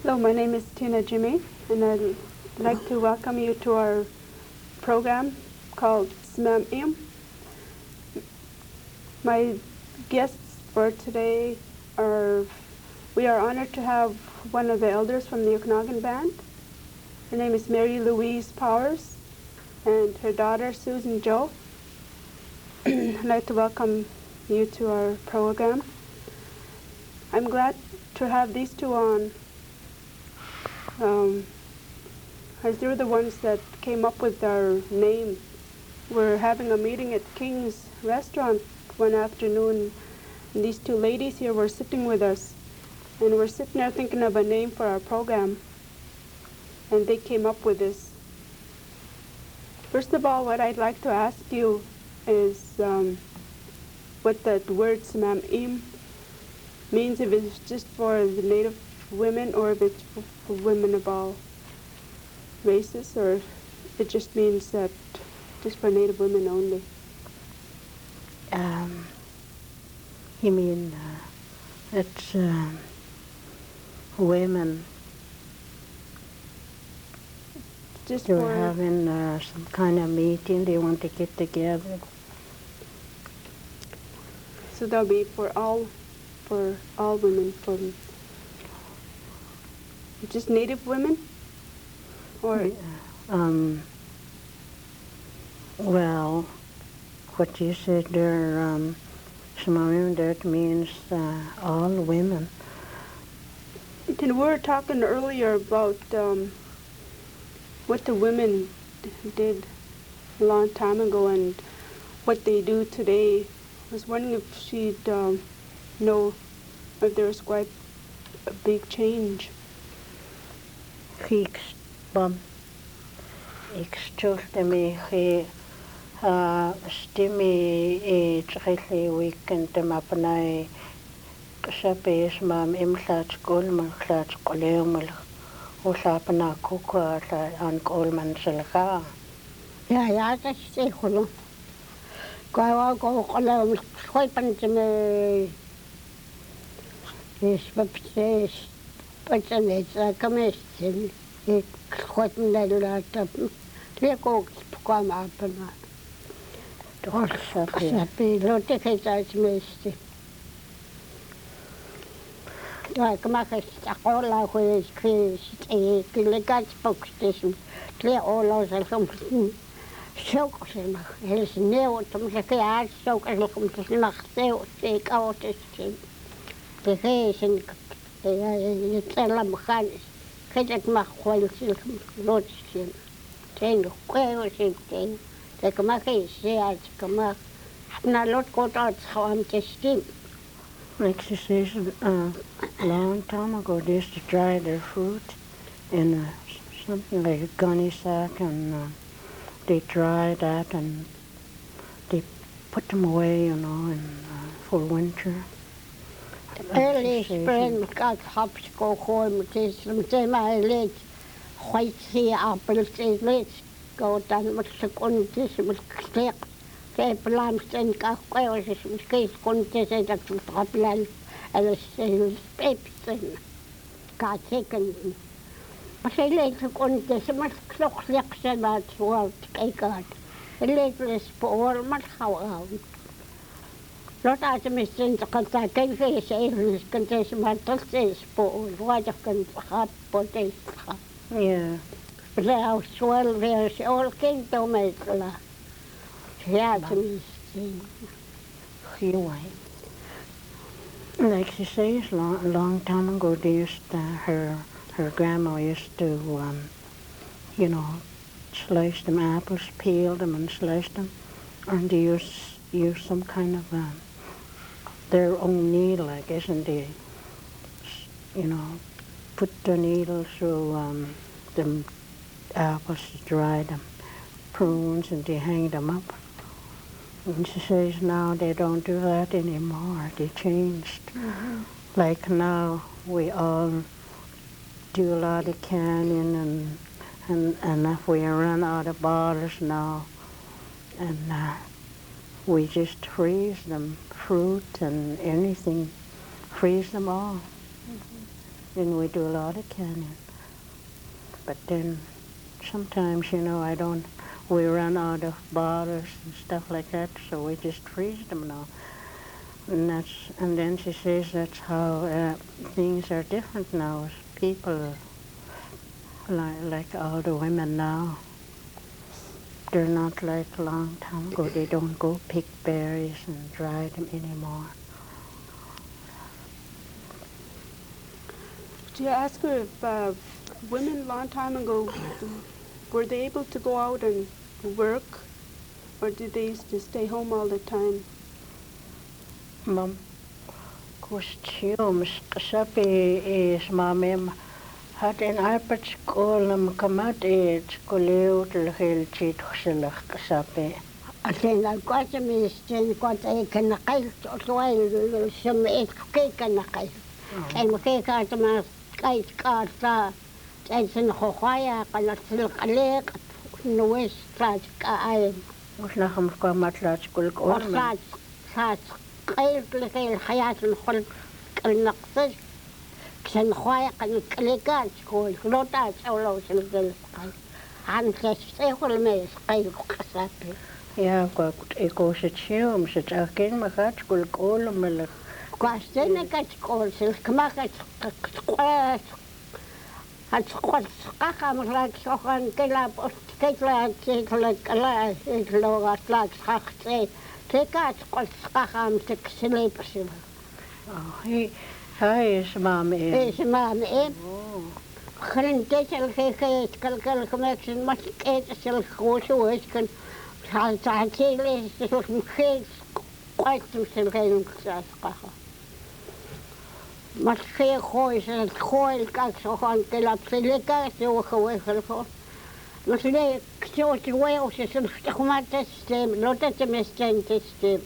Hello, my name is Tina Jimmy, and I'd like to welcome you to our program called SAGAcom. My guests for today are, we are honored to have one of the elders from the Okanagan Band. Her name is Mary Louise Powers, and her daughter Susan Jo. I'd like to welcome you to our program. I'm glad to have these two on, as they're the ones that came up with our name. We're having a meeting at King's Restaurant one afternoon, and these two ladies here were sitting with us, and we're sitting there thinking of a name for our program, and they came up with this. First of all, what I'd like to ask you is what that word SAGAcom means, if it's just for the Native women or if it's for women of all races, or if it just means that just for Native women only. You mean it's women Just they're for having some kind of meeting, they want to get together. so that'll be for all women, for just Native women, or Well, what you said there, SAGAcom, that means all women. and we were talking earlier about what the women did a long time ago and what they do today. I was wondering if she'd know if there was quite a big change. Fixed bum. Ik stuurde me stimi trekli weekend mapanai sapes mam imslat kolman slat koleumel usapana kuka an kolman selka. Ja, dat is het gewoon. Qua ook al schooien ze me. Is wat ze net kan mesten. Ik schooien me dat laat. Twee ook kwam op en toch sapie lotte het als meeste. Ja, ik mag het al goed is ik lekker spokjes. Twee oorlogs soms zo zeg heel snel om ze te zo om te nacht zo ik altijd de geesten je tellen gaan ik mag gewoon loodsen zijn nog kwel zijn ik mag eens ja ik mag naar lot komt uit gewoon te stim. Like she says, a long time ago, they used to dry their fruit in something like a gunny sack, and they dry that and they put them away, you know, for winter. Early spring, got hops go home, meteen maar leed. Gooit ze appels, leed. Go dan met secondes, met slecht. Kijk, lamst en kakkeels, misschien kon ze zijn dat ze trappelen. En dat ze peepsen. Gaat zeker niet. Maar ze leed secondes, maar nog slecht zijn wat zoals kijk uit. Ze leed wel spoor, maar gauw houden. Lot als ze misschien kan zeggen, ze even kan ze maar tot ze spoor. Wat je kan gaan, voor deze gaan. Yeah. Zelfs wel weer zo'n kind om mee te laten. Ja, tenminste. Heel white. Like she says, a long time ago, they used her grandma used to, you know, slice them apples, peel them and slice them, and they use some kind of their own needle, I guess, and they, you know, put the needle through the apples to dry them, prunes, and they hang them up. And she says now they don't do that anymore. They changed. Mm-hmm. Like now we all do a lot of canning and if we run out of bottles now, and we just freeze them, fruit and anything, freeze them all. Mm-hmm. and we do a lot of canning. But then sometimes, you know, we run out of bottles and stuff like that, so we just freeze them now. And then she says that's how things are different now. As people, like all the women now, they're not like a long time ago. They don't go pick berries and dry them anymore. Do you ask her if women a long time ago, were they able to go out and work, or did they used to stay home all the time? Mom, kostuums kasapi is mamem had in arbeidschool na makamat skoleo telhel chit hselach kasapi. Asen al kwata mi sten kwata e kana kai to ai sem e ke kana kai. Kai mo ke ka tama kai ka ta sen khoya kana sil kalek no wes traj ka ai. Ons na gaan kwa matlaat skool ko. Matlaat saat kai le hayat al khol al naqtas كان خوايا كان كليكات كل لوطات أو لو سلقل قال عن كشتي كل ما يسقي قصابي يا قلت إيكوشتشيو مش تأكل ما كاتش كل ملك كاشتينا كاتش كل سلك ما كاتش قاس هتقول سقاقة مراك شوخان كلا كلا كلا كلا غطلاك سقاقتي كاتش قل سقاقة متكسلي بسيبها هاي اسمها مئين اسمها مئين خلين تسأل كيكيت كل كماكسن ما تكيت سلك خوشو هسكن ساعتي ليش سلك مخيت قايتم سلكين مكساسقها ما تخي خوي سلك خوي الكاكسو خان كلاب سلكا سوى خوي خلفو مثلي كسوت الويو سلك تخمات تستيم لو تتمستين تستيم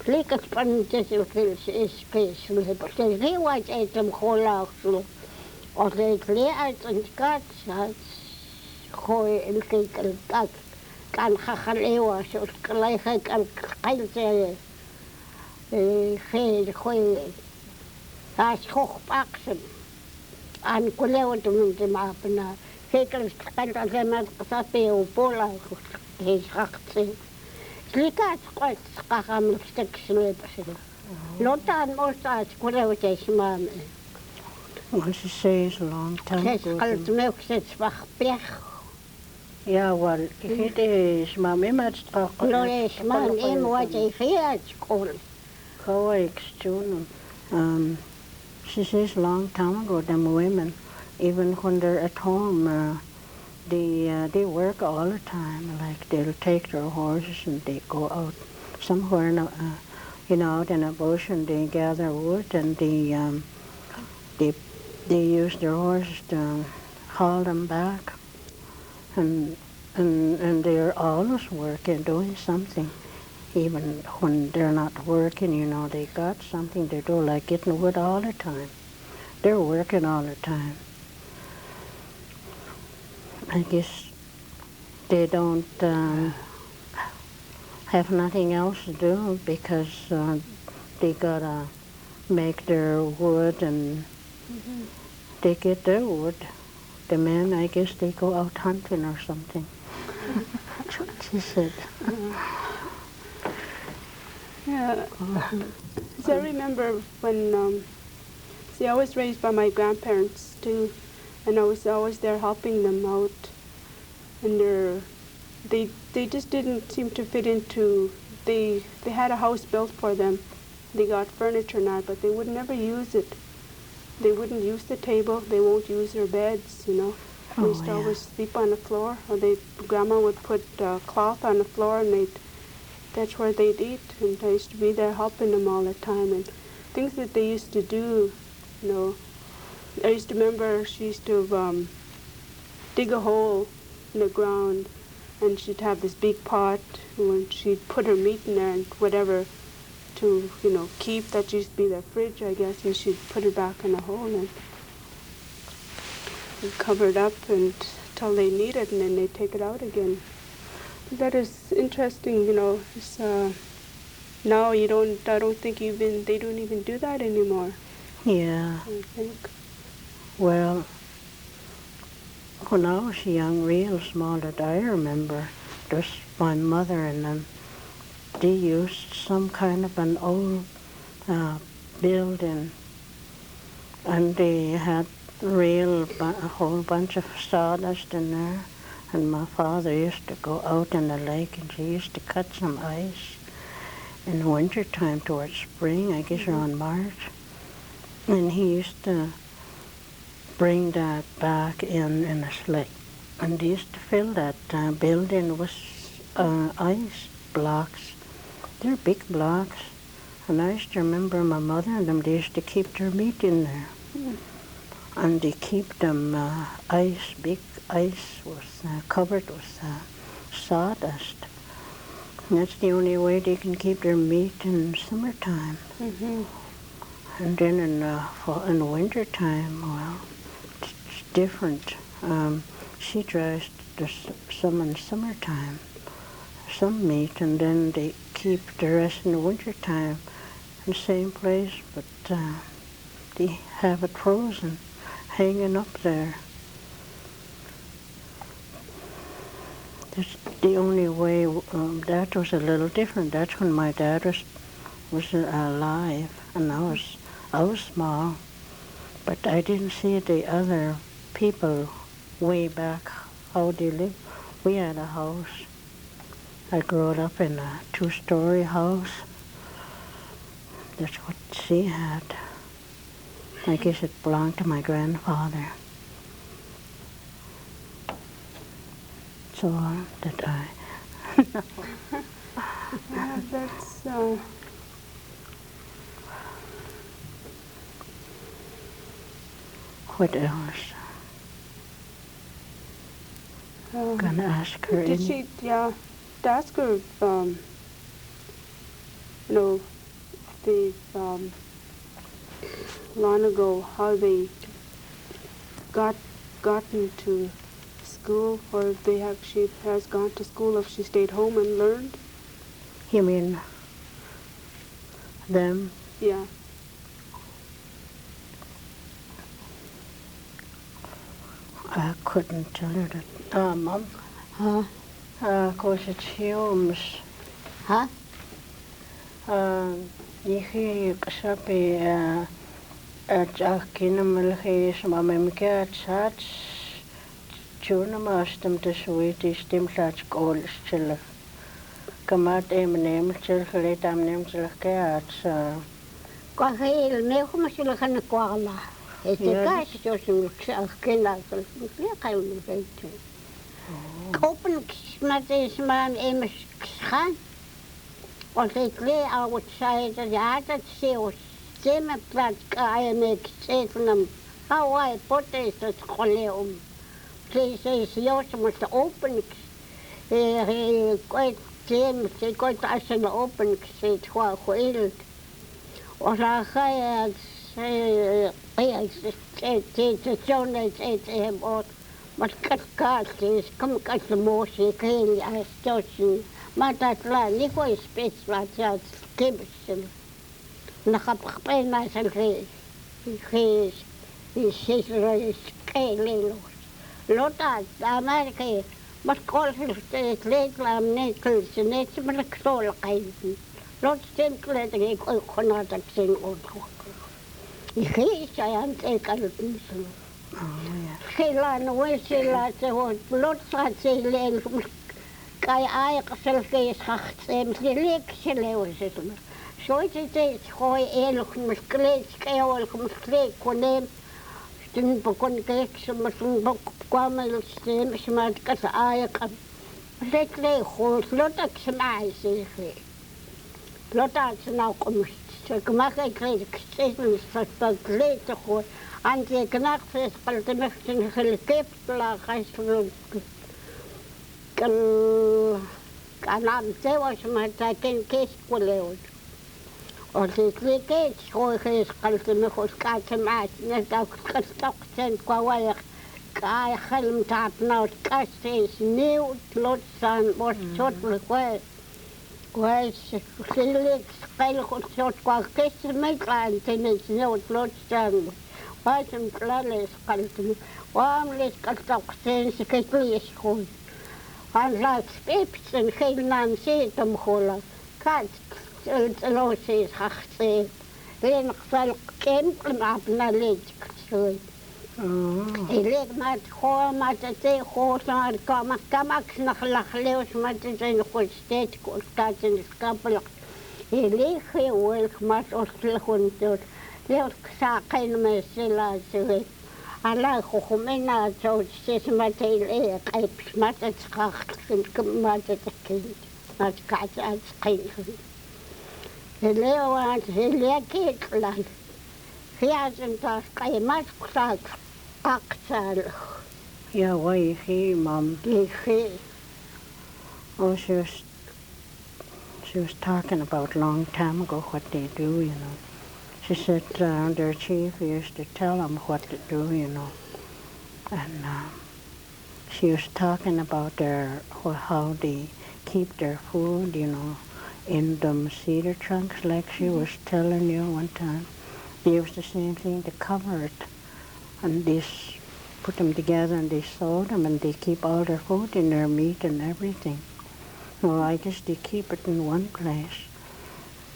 ليك تبنتس الكيس إسكيس لبرتين في واحد أيتم خلاص أصلت لي أنتكات خوي الكيك الكات كان خخلي واشوف كلاي خيك القيل خيل خوي هاش خوخ باكسن عن كل يوم مع بنا هيك القيل زي ما قصابي وبولا هيك خاطي ليكات قلت سقاقة من فتكسلي بسيطة لو تان موسات كله وتسمام Well, she says a long time ago. قلت ميوكسات بخبيخ يا وال كيف اسمها ما تتقاق لو اسمان إم وجهي فيها تقول كويك ستون she says a long time ago them women even when they're at home they work all the time. Like they'll take their horses and they go out somewhere in out in a bush and they gather wood and they use their horses to haul them back and they're always working, doing something. Even when they're not working, they got something to do, like getting wood all the time. They're working all the time. I guess they don't have nothing else to do because they gotta make their wood and they get their wood. The men, I guess they go out hunting or something. That's what she said. Yeah. So I remember when, I was raised by my grandparents too. And I was always there helping them out, and they just didn't seem to fit into. They had a house built for them. They got furniture now, but they would never use it. They wouldn't use the table. They won't use their beds. They used to always sleep on the floor, or grandma would put cloth on the floor, and that's where they'd eat. And I used to be there helping them all the time, and things that they used to do, I used to remember she used to dig a hole in the ground, and she'd have this big pot when she'd put her meat in there and whatever to, keep. That used to be their fridge, I guess, and she'd put it back in the hole and cover it up until they need it, and then they'd take it out again. That is interesting, It's, now I don't think they don't even do that anymore. Yeah. I think. Well, when I was young, real small, that I remember, just my mother and them, they used some kind of an old building, and they had a whole bunch of sawdust in there. And my father used to go out in the lake, and she used to cut some ice in the winter time towards spring, I guess around March. And he used to bring that back in a sleigh. And they used to fill that building with ice blocks. They're big blocks. And I used to remember my mother and them, they used to keep their meat in there. And they keep them big ice was covered with sawdust. And that's the only way they can keep their meat in summertime. And then in the winter time, well, it's different. She dries some in summertime, some meat, and then they keep the rest in the winter time in the same place, but they have it frozen, hanging up there. That's the only way. That was a little different. That's when my dad was alive, and I was small, but I didn't see the other people way back how they lived. We had a house. I grew up in a 2-story house. That's what she had. I guess it belonged to my grandfather. So that I. Yeah, that's. What else? Gonna ask her. Did she? Yeah, to ask her. The long ago how they gotten to school, or if she has gone to school, if she stayed home and learned. You mean them? Yeah. I couldn't tell her that. Mom? Huh? Of course it's Humes. Huh? Nihi kasapi at akinamilhis mamemke at tuna mastem to sweetie stim such goals chill. Kamat name chill latam name chill cats. Kahil ne kuma sila kana kwala. Ete kasi jo sung kena sung kayo mo ito. Kopen kismatisman emes khan. Als ik leer outside dat ja dat zeeuws stemmen plaats kan ik zeggen hem Hawaii potten is het geloof. Ze is juist moest open. Kwijt ze kwijt als ze open zit gewoon geëerd. Als hij het zo net hem ook. Maar kaart is kom ik als de moesje ik heel als toetsen. Maar dat laat niet voor je spits wat je het kibbelsen. Dan ga ik bijna zijn geest. Die is keihard. Lotta, Amerika, maar koolsel het leed laat niet kulse net zo met de krol kijken. Lot stemt ik ook gewoon dat zijn ook. Die geest aan het kan het niet zo. Geen wisselaar te hoort. Lot gaat ze leven. Kai eigenlijk is gegaan, ze leek ze leven zitten. Zo is het gooi eerlijk met kleed, keihard met kleed konem. Toen begon ik ze met een boek kwamen het stem, ze met kas eigenlijk. Ze kleed goed, lot ik ze mij zeggen. Lot dat ze nou komt. Ze mag ik kleed, ik zeg dat kleed te goed. En ze knapt ze speelt met een gelikep lag als kan aan het was maar dat geen kist koleut. Als ik lekker schoon gespeeld met goed kaarten maat net ook gestokt zijn qua weg. Kai helm taap nou kast is nieuw lot aan wordt soortelijk wel. Was gelijk speel goed soort qua kist met aan ten is nieuw lot staan. Paisem Klales kaltumi. Waamles kaltauksen se ketlieskun. Han laat spipsen geinan seetum holla. Kat looses hachtse. Len zal kemplem apna leedksui. Ileg mat homat te hoosnaar kamaks nach lachleus mat zijn goedsteed kostaten skapelak. Ileg welk mat oslehuntur. Leuk saken met sila se. Alla khumena zo ses mat ele kaips mat het schacht mat het kind. Mat kat als kind. Leeuwant lekiklan. Fiasen tas kaimat ksak. Aktsal. Yeah, why he, Mom? Oh, she was talking about a long time ago what they do, you know. She said their chief used to tell them what to do, you know. And she was talking about how they keep their food, you know, in them cedar trunks, like she was telling you one time. They use the same thing to cover it. And they put them together and they sew them and they keep all their food in their meat and everything. Well, I guess they keep it in one place.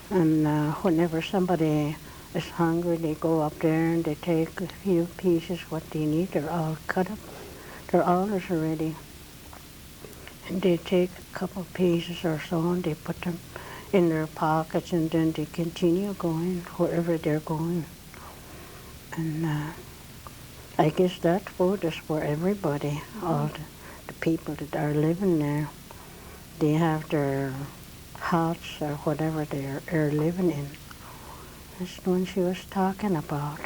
And whenever somebody is hungry, they go up there and they take a few pieces what they need. They're all cut up. They're all already. And they take a couple pieces or so and they put them in their pockets and then they continue going wherever they're going. And I guess that food is for everybody, all the people that are living there. They have their huts or whatever they're living in. That's the one she was talking about.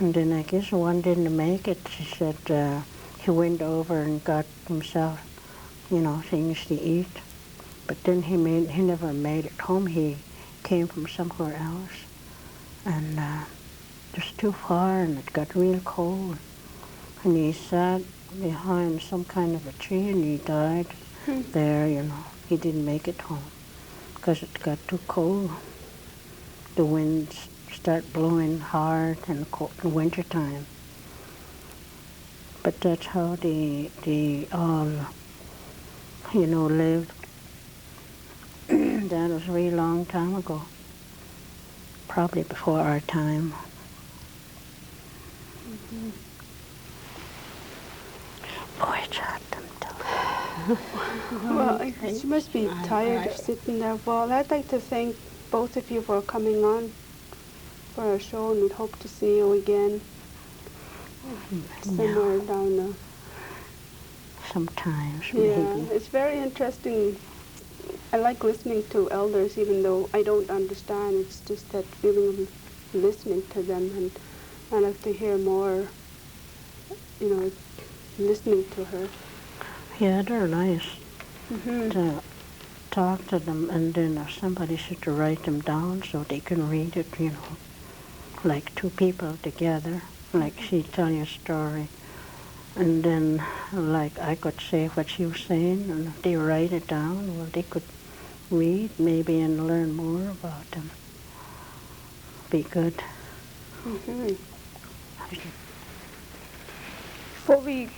And then I guess one didn't make it. She said he went over and got himself, you know, things to eat. But then he never made it home. He came from somewhere else. And just too far and it got real cold. And he sat behind some kind of a tree and he died there, you know. He didn't make it home because it got too cold. The winds start blowing hard in the winter time. But that's how they all, you know, lived. That was a really long time ago. Probably before our time. Boy, shot them down. Well, she must be tired of sitting there. Well, I'd like to thank both of you for coming on for our show, and we'd hope to see you again somewhere down the... Sometimes, Yeah, maybe. it's very interesting. I like listening to elders, even though I don't understand. It's just that feeling of listening to them, and I like to hear more, you know, listening to her. Yeah, they're nice to talk to them, and then somebody should write them down so they can read it, you know, like two people together, like she tell you a story. And then, like, I could say what she was saying, and if they write it down, well, they could read maybe and learn more about them. Be good. Before we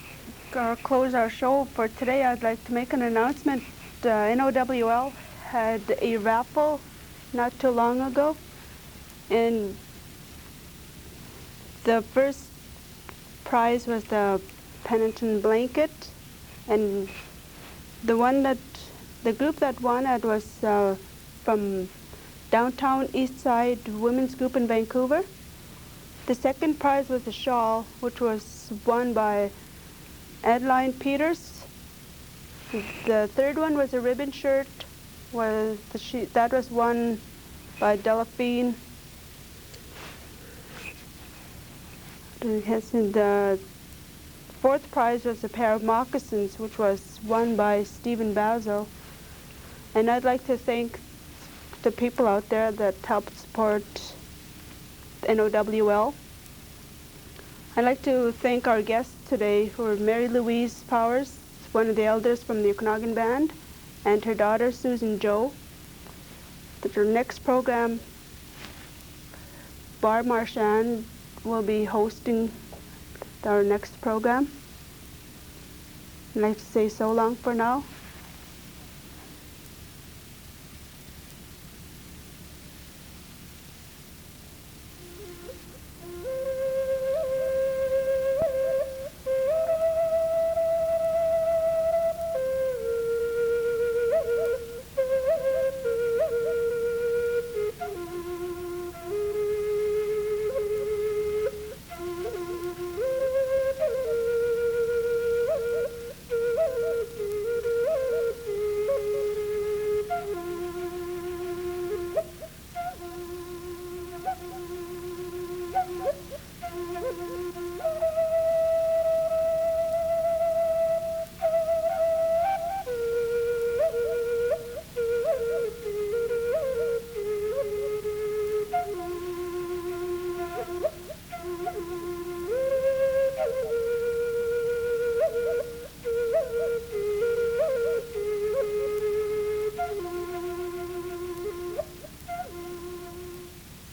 close our show for today, I'd like to make an announcement. NOWL had a raffle not too long ago, and the first prize was the Penitent blanket, and the group that won it was from Downtown East Side Women's Group in Vancouver. The second prize was a shawl, which was won by Adeline Peters. The third one was a ribbon shirt, that was won by Delphine. The fourth prize was a pair of moccasins, which was won by Stephen Basil. And I'd like to thank the people out there that helped support NOWL. I'd like to thank our guests today for Mary Louise Powers, one of the elders from the Okanagan Band, and her daughter Susan Joe. The next program, Barb Marchand will be hosting our next program. I'd like to say so long for now.